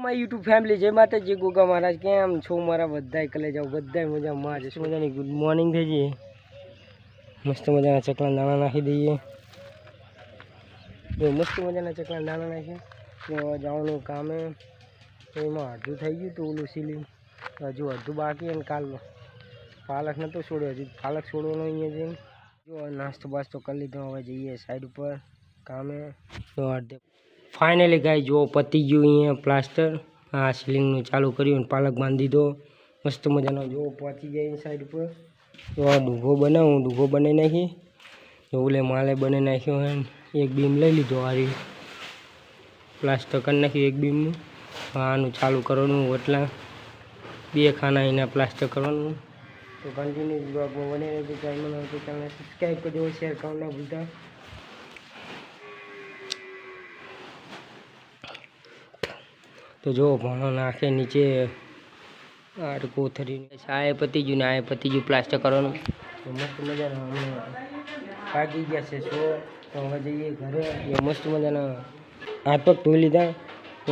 my YouTube family જય માતાજી ગોગા મહારાજ કેમ છો મારા બધાય કલે જાઓ બધાય મજામાં જ મજાની ગુડ મોર્નિંગ થઈ જઈએ મસ્ત મજાના ચકલા દાણા નાખી દઈએ તો મસ્ત મજાના ચકલા દાણા નાખીએ તો જવાનું કામે એમાં અડધું થઈ ગયું તો ઓલું સીલી હજુ અડધું બાકી અને કાલ પાલક નહોતો છોડ્યો હજુ પાલક છોડવાનો અહીંયા જઈને જો નાસ્તો બાસ્તો કરી લીધો હવે જઈએ સાઈડ ઉપર કામે તો અડધે ફાઇનલી ગાય જો પતી ગયું અહીંયા પ્લાસ્ટર આ સીલિંગનું ચાલુ કર્યું અને પાલક બાંધી દીધો મસ્ત મજાનો જો પહોંચી જાય સાઈડ ઉપર તો આ ડૂઘો બનાવું ડૂઘો બનાવી નાખી તો ઓલે માલે બનાવી નાખ્યો હે એક બીમ લઈ લીધો આરી પ્લાસ્ટર કરી નાખ્યું એક બીમનું આનું ચાલુ કરવાનું એટલા બે ખાના એના પ્લાસ્ટર કરવાનું તો કન્ટિન્યુ બ્લોગમાં બની રહેજો ચેનલને સબસ્ક્રાઈબ કરજો શેર કરવાનું ના ભૂલતા તો જો ભણો નાખે નીચે આ કોથરી આ પતી ગયું ને આ પતી ગયું પ્લાસ્ટર કરવાનું તો મસ્ત મજાના પાકી ગયા છે તો હવે જઈએ ઘરે મસ્ત મજાના હાથ પગ ધોઈ લીધા તો